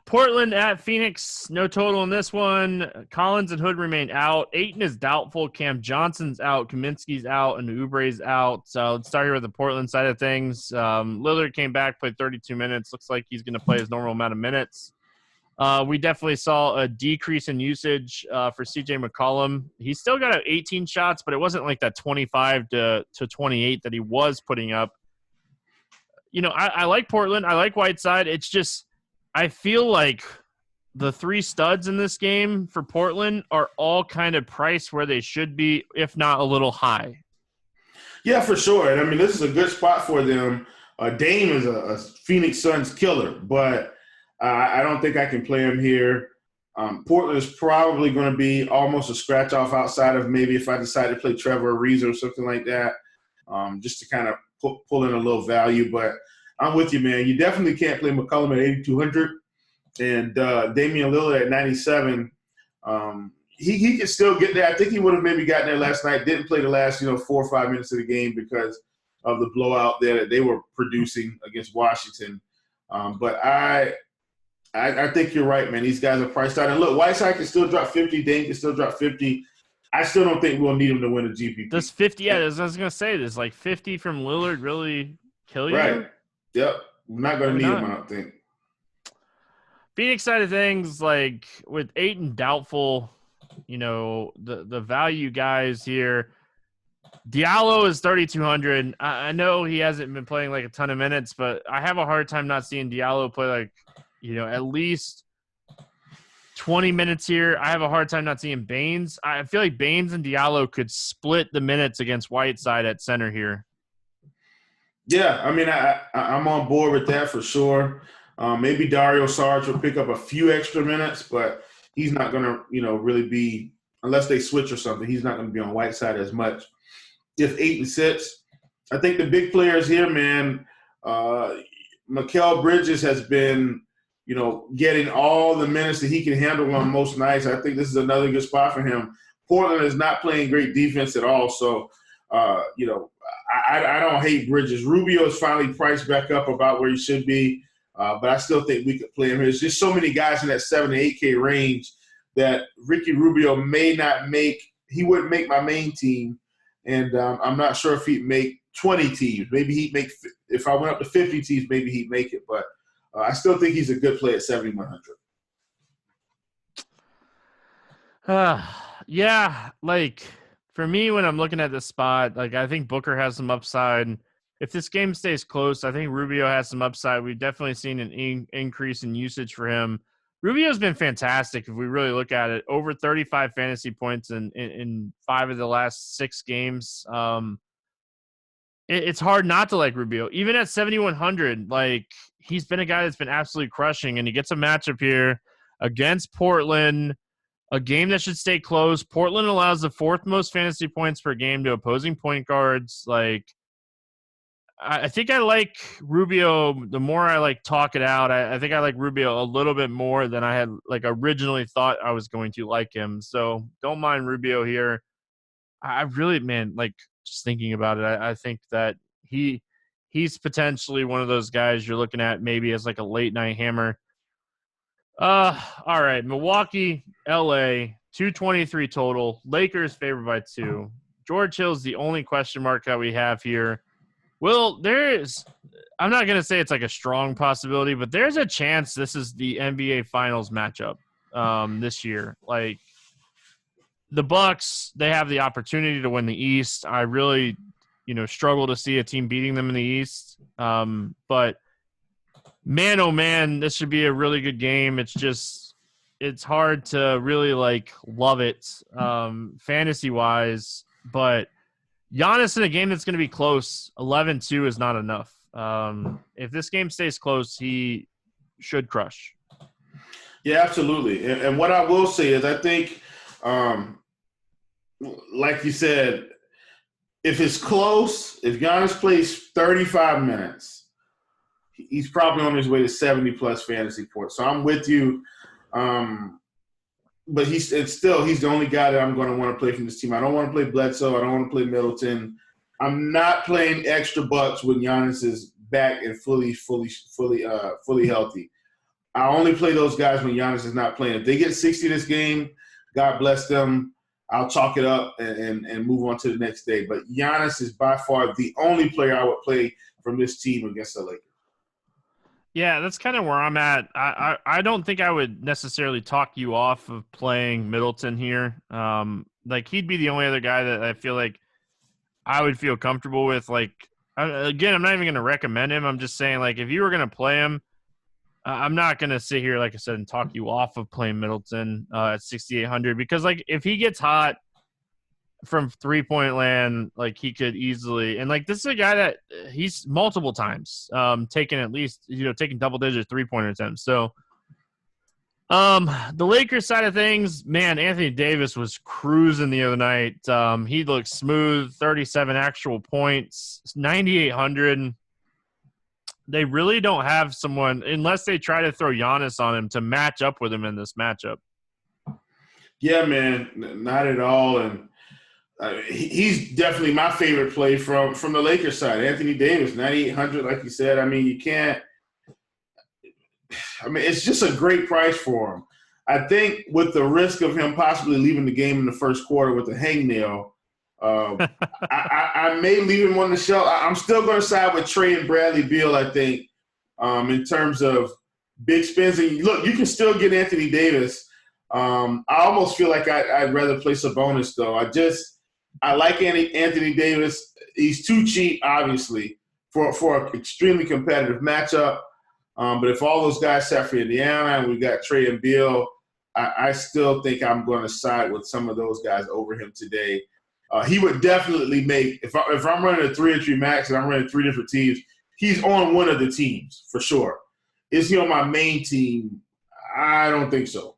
Portland at Phoenix, no total in this one. Collins and Hood remain out. Ayton is doubtful. Cam Johnson's out. Kaminsky's out. And Oubre's out. So let's start here with the Portland side of things. Lillard came back, played 32 minutes. Looks like he's going to play his normal amount of minutes. We definitely saw a decrease in usage for CJ McCollum. He's still got 18 shots, but it wasn't like that 25 to 28 that he was putting up. I like Portland. I like Whiteside. It's just I feel like the 3 studs in this game for Portland are all kind of priced where they should be, if not a little high. Yeah, for sure. And I mean, this is a good spot for them. Dame is a Phoenix Suns killer, but I don't think I can play him here. Portland is probably going to be almost a scratch-off outside of maybe if I decide to play Trevor Ariza or something like that, just to kind of pull in a little value. But I'm with you, man. You definitely can't play McCollum at 8,200 and Damian Lillard at 97. He can still get there. I think he would have maybe gotten there last night. Didn't play the last 4 or 5 minutes of the game because of the blowout there that they were producing against Washington. But I think you're right, man. These guys are priced out. And look, Whiteside can still drop 50. Dame can still drop 50. I still don't think we'll need him to win a GPP. Does 50? Yeah, I was going to say, does like 50 from Lillard really kill you? Right. Yep. We're not going to need him, I don't think. Phoenix side of things, like with Ayton doubtful, the value guys here. Diallo is 3,200. I know he hasn't been playing like a ton of minutes, but I have a hard time not seeing Diallo play like, at least 20 minutes here. I have a hard time not seeing Baines. I feel like Baines and Diallo could split the minutes against Whiteside at center here. Yeah, I mean, I'm on board with that for sure. Maybe Dario Saric will pick up a few extra minutes, but he's not going to, really be, unless they switch or something, he's not going to be on Whiteside as much. If Ayton sits, I think the big players here, man, Mikal Bridges has been, getting all the minutes that he can handle on most nights. I think this is another good spot for him. Portland is not playing great defense at all, so, I don't hate Bridges. Rubio is finally priced back up about where he should be, but I still think we could play him here. There's just so many guys in that 7 to 8K range that Ricky Rubio may not make. He wouldn't make my main team, and I'm not sure if he'd make 20 teams. Maybe he'd make – if I went up to 50 teams, maybe he'd make it. But I still think he's a good play at 7,100. Yeah, like – for me, when I'm looking at this spot, like I think Booker has some upside. If this game stays close, I think Rubio has some upside. We've definitely seen an increase in usage for him. Rubio's been fantastic if we really look at it. Over 35 fantasy points in 5 of the last 6 games. It's hard not to like Rubio. Even at 7,100, like he's been a guy that's been absolutely crushing, and he gets a matchup here against Portland. A game that should stay close. Portland allows the 4th most fantasy points per game to opposing point guards. Like, I think I like Rubio. The more I talk it out, I think I like Rubio a little bit more than I had originally thought I was going to like him. So don't mind Rubio here. I really, man, just thinking about it, I think that he's potentially one of those guys you're looking at maybe as a late night hammer. All right. Milwaukee, LA, 223 total. Lakers favored by 2. George Hill's the only question mark that we have here. Well, I'm not going to say it's a strong possibility, but there's a chance this is the NBA Finals matchup this year. The Bucks, they have the opportunity to win the East. I really, struggle to see a team beating them in the East. But man, oh man, this should be a really good game. It's hard to really love it fantasy-wise, but Giannis in a game that's going to be close, 11-2 is not enough. If this game stays close, he should crush. Yeah, absolutely. And what I will say is I think, like you said, if it's close, if Giannis plays 35 minutes, he's probably on his way to 70-plus fantasy points. So I'm with you. But he's the only guy that I'm going to want to play from this team. I don't want to play Bledsoe. I don't want to play Middleton. I'm not playing extra bucks when Giannis is back and fully healthy. I only play those guys when Giannis is not playing. If they get 60 this game, God bless them. I'll chalk it up and move on to the next day. But Giannis is by far the only player I would play from this team against the Lakers. Yeah, that's kind of where I'm at. I don't think I would necessarily talk you off of playing Middleton here. He'd be the only other guy that I feel like I would feel comfortable with. Again, I'm not even going to recommend him. I'm just saying, if you were going to play him, I'm not going to sit here, like I said, and talk you off of playing Middleton at 6,800 because, like, if he gets hot from three-point land, like, he could easily – and, like, this is a guy that he's multiple times taking at least – taking double-digit three-pointer attempts. So, the Lakers side of things, man, Anthony Davis was cruising the other night. He looked smooth, 37 actual points, 9,800. They really don't have someone, unless they try to throw Giannis on him, to match up with him in this matchup. Yeah, man, not at all. And he's definitely my favorite play from the Lakers side. Anthony Davis, 9,800, like you said. I mean, you can't – it's just a great price for him. I think with the risk of him possibly leaving the game in the first quarter with a hangnail, I may leave him on the shelf. I'm still going to side with Trey and Bradley Beal, I think, in terms of big spins. And look, you can still get Anthony Davis. I almost feel like I'd rather play Sabonis, though. I like Anthony Davis. He's too cheap, obviously, for an extremely competitive matchup. But if all those guys sat for Indiana and we got Trey and Beal, I still think I'm going to side with some of those guys over him today. He would definitely make, if I'm running a 3-3 max and I'm running 3 different teams, he's on one of the teams for sure. Is he on my main team? I don't think so.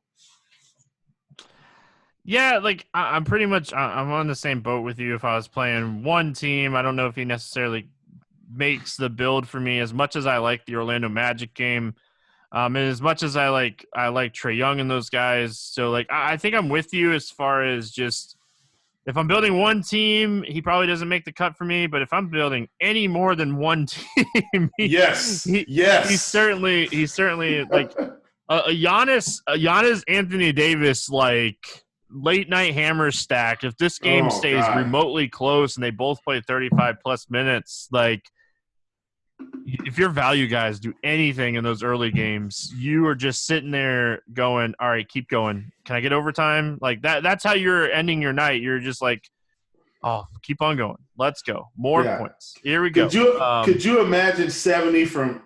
Yeah, like I'm pretty much I'm on the same boat with you. If I was playing one team, I don't know if he necessarily makes the build for me as much as I like the Orlando Magic game. And as much as I like Trae Young and those guys. So like I think I'm with you as far as just if I'm building one team, he probably doesn't make the cut for me. But if I'm building any more than one team, yes, he's certainly like a Giannis Anthony Davis like late night hammer stack. If this game stays remotely close and they both play 35 plus minutes, like if your value guys do anything in those early games, you are just sitting there going, all right, keep going. Can I get overtime? Like that's how you're ending your night. You're just like, oh, keep on going. Let's go. More points. Here we go. Could you imagine 70 from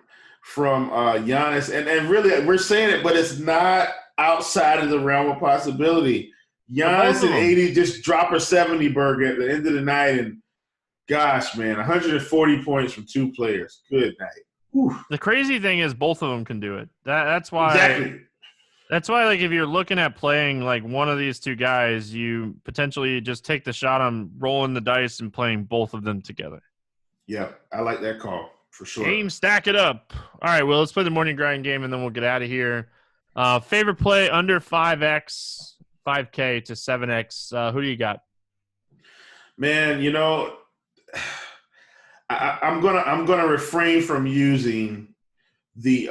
Giannis? And really, we're saying it, but it's not outside of the realm of possibility. Giannis and 80 just drop a 70 burger at the end of the night, and gosh, man, 140 points from 2 players. Good night. Whew. The crazy thing is both of them can do it. That's why. Exactly. That's why, like, if you're looking at playing like one of these two guys, you potentially just take the shot on rolling the dice and playing both of them together. Yeah, I like that call for sure. Game, stack it up. All right, well, let's play the morning grind game, and then we'll get out of here. Favorite play under 5x, 5K to 7x. Who do you got? Man, you know, I'm gonna refrain from using the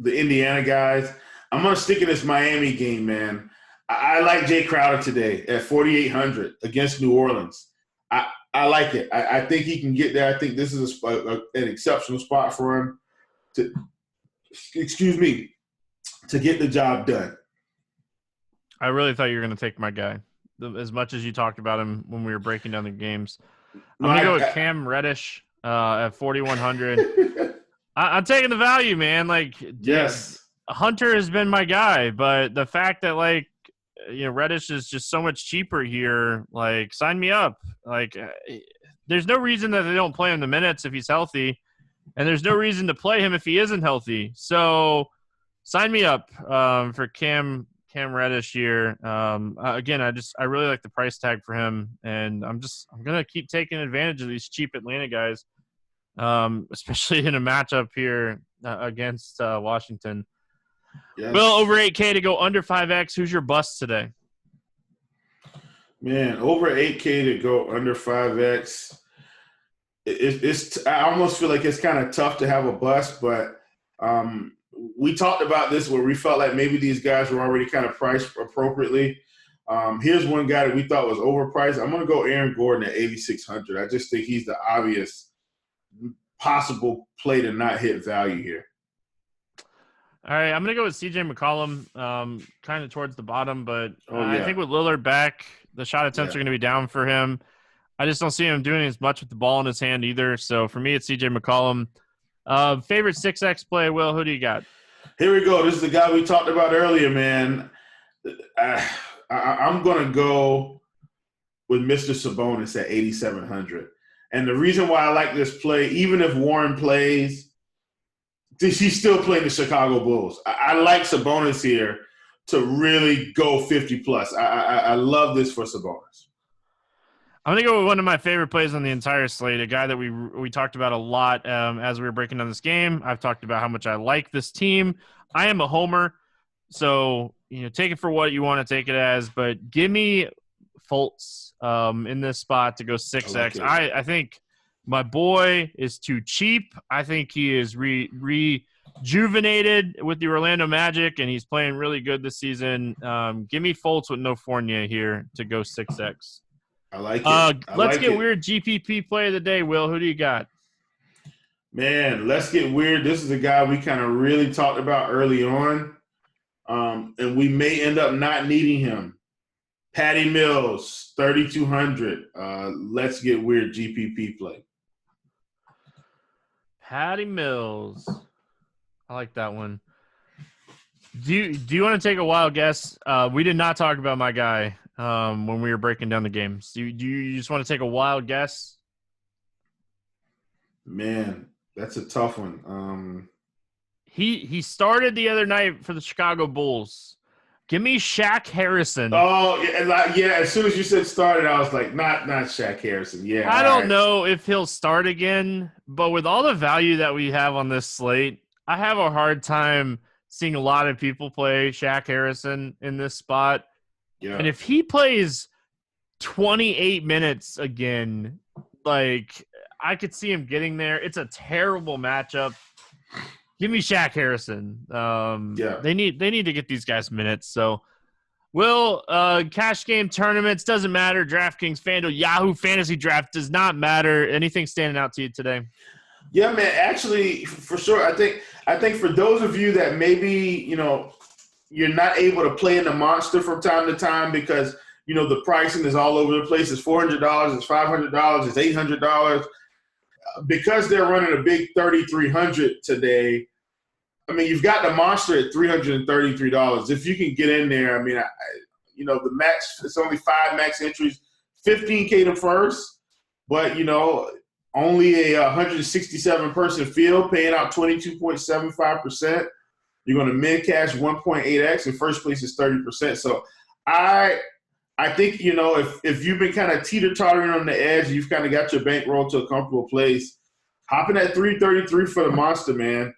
Indiana guys. I'm gonna stick in this Miami game, man. I like Jay Crowder today at 4,800 against New Orleans. I like it. I think he can get there. I think this is an exceptional spot for him to get the job done. I really thought you were going to take my guy, as much as you talked about him when we were breaking down the games. I'm going to go with Cam Reddish at 4,100. I'm taking the value, man. Like, yes, Hunter has been my guy, but the fact that, like, you know, Reddish is just so much cheaper here, like, sign me up. Like, there's no reason that they don't play him the minutes if he's healthy, and there's no reason to play him if he isn't healthy. So sign me up for Cam Reddish here. Again, I really like the price tag for him, and I'm gonna keep taking advantage of these cheap Atlanta guys, especially in a matchup here against Washington. Yes. Well, over 8K to go under 5X. Who's your bust today? Man, over 8K to go under 5X. I almost feel like it's kind of tough to have a bust, but we talked about this where we felt like maybe these guys were already kind of priced appropriately. Here's one guy that we thought was overpriced. I'm going to go Aaron Gordon at 8,600. I just think he's the obvious possible play to not hit value here. All right, I'm going to go with CJ McCollum, kind of towards the bottom, but I think with Lillard back, the shot attempts are going to be down for him. I just don't see him doing as much with the ball in his hand either. So for me, it's CJ McCollum. Favorite 6X play, Will, who do you got? Here we go. This is the guy we talked about earlier, man. I'm going to go with Mr. Sabonis at 8,700. And the reason why I like this play, even if Warren plays, he's still playing the Chicago Bulls. I like Sabonis here to really go 50+. I love this for Sabonis. I'm going to go with one of my favorite plays on the entire slate, a guy that we talked about a lot as we were breaking down this game. I've talked about how much I like this team. I am a homer, so take it for what you want to take it as, but give me Fultz in this spot to go 6X. I think my boy is too cheap. I think he is rejuvenated with the Orlando Magic, and he's playing really good this season. Give me Fultz with no Fournier here to go 6X. I like it. Let's get weird GPP play of the day, Will. Who do you got? Man, let's get weird. This is a guy we kind of really talked about early on, and we may end up not needing him. Patty Mills, 3,200. Let's get weird GPP play. Patty Mills. I like that one. Do you want to take a wild guess? We did not talk about my guy when we were breaking down the games. Do you just want to take a wild guess? Man, that's a tough one. He started the other night for the Chicago Bulls. Give me Shaq Harrison. Oh, yeah. As soon as you said started, I was like, not Shaq Harrison. Yeah, I don't know if he'll start again, but with all the value that we have on this slate, I have a hard time seeing a lot of people play Shaq Harrison in this spot. Yeah. And if he plays 28 minutes again, like I could see him getting there. It's a terrible matchup. Give me Shaq Harrison. They need to get these guys minutes. So, cash game tournaments doesn't matter. Draftkings, Fanduel, Yahoo, Fantasy Draft does not matter. Anything standing out to you today? Yeah, man. Actually, for sure. I think for those of you that maybe you're not able to play in the monster from time to time because the pricing is all over the place. It's $400, it's $500, it's $800. Because they're running a big 3,300 today. I mean, you've got the monster at $333. If you can get in there, I mean, the max, it's only 5 max entries, $15K to first, but, only a 167-person field paying out 22.75%. You're going to min cash 1.8x, and first place is 30%. So I think, if you've been kind of teeter-tottering on the edge, you've kind of got your bankroll to a comfortable place, hopping at 333 for the monster, man.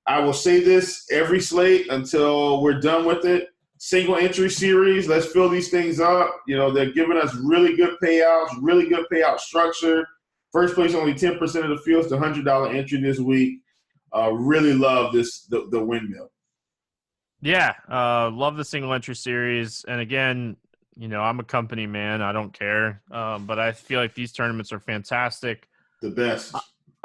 I will say this every slate until we're done with it. Single entry series, let's fill these things up. They're giving us really good payouts, really good payout structure. First place, only 10% of the field. It's a $100 entry this week. Really love the windmill. Yeah, love the single entry series. And again, I'm a company man. I don't care. But I feel like these tournaments are fantastic. The best.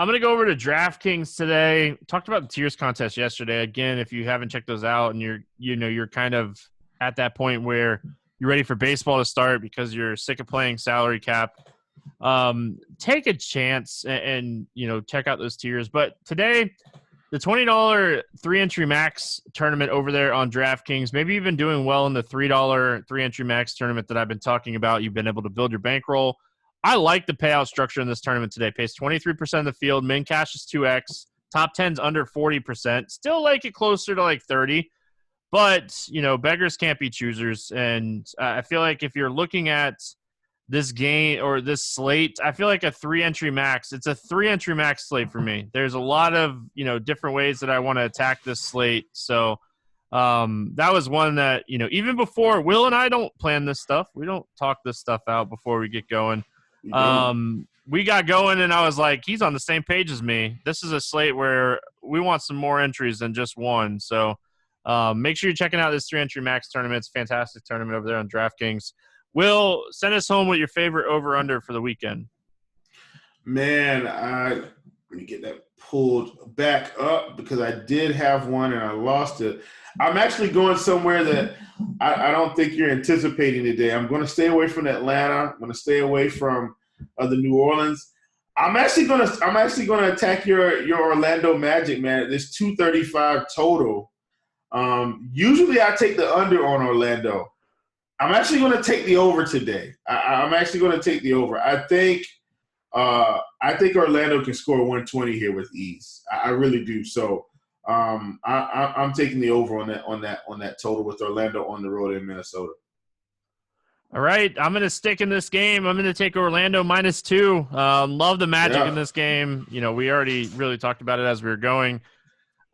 I'm going to go over to DraftKings today. Talked about the tiers contest yesterday. Again, if you haven't checked those out and you're kind of at that point where you're ready for baseball to start because you're sick of playing salary cap, take a chance and check out those tiers. But today, the $20 3-entry max tournament over there on DraftKings, maybe even doing well in the $3 3-entry max tournament that I've been talking about. You've been able to build your bankroll. I like the payout structure in this tournament today. Pays 23% of the field. Min cash is 2x. Top 10's under 40%. Still like it closer to like 30. But, beggars can't be choosers. And I feel like if you're looking at this game or this slate, I feel like a 3-entry max. It's a 3-entry max slate for me. There's a lot of, different ways that I want to attack this slate. So that was one that, even before Will and I don't plan this stuff. We don't talk this stuff out before we get going. We got going and I was like, he's on the same page as me. This is a slate where we want some more entries than just one. So make sure you're checking out this 3-entry max tournament. It's a fantastic tournament over there on DraftKings. Will, send us home with your favorite over-under for the weekend. Man, let me get that pulled back up because I did have one and I lost it. I'm actually going somewhere that I don't think you're anticipating today. I'm going to stay away from Atlanta. I'm going to stay away from the New Orleans. I'm actually going to attack your Orlando Magic, man. This 235 total. Usually I take the under on Orlando. I'm actually going to take the over today. I'm actually going to take the over. I think Orlando can score 120 here with ease. I really do. So I'm taking the over on that total with Orlando on the road in Minnesota. All right, I'm going to stick in this game. I'm going to take Orlando -2. Love the Magic in this game. We already really talked about it as we were going.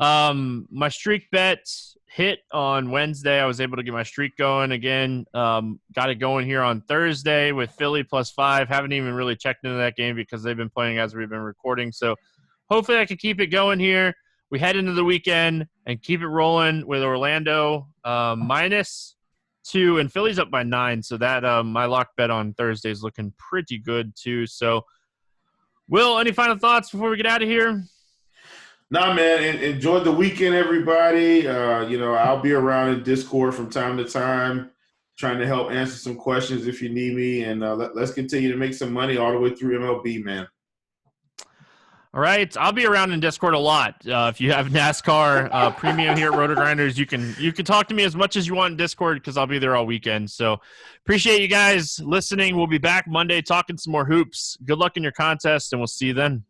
My streak bet hit on Wednesday. I was able to get my streak going again. Got it going here on Thursday with Philly +5. Haven't even really checked into that game because they've been playing as we've been recording. So hopefully I can keep it going here. We head into the weekend and keep it rolling with Orlando -2 and Philly's up by 9. So that my lock bet on Thursday is looking pretty good too. So Will, any final thoughts before we get out of here? Nah, man, enjoy the weekend, everybody. I'll be around in Discord from time to time trying to help answer some questions if you need me. And let's continue to make some money all the way through MLB, man. All right, I'll be around in Discord a lot. If you have NASCAR premium here at RotoGrinders, you can talk to me as much as you want in Discord because I'll be there all weekend. So appreciate you guys listening. We'll be back Monday talking some more hoops. Good luck in your contest, and we'll see you then.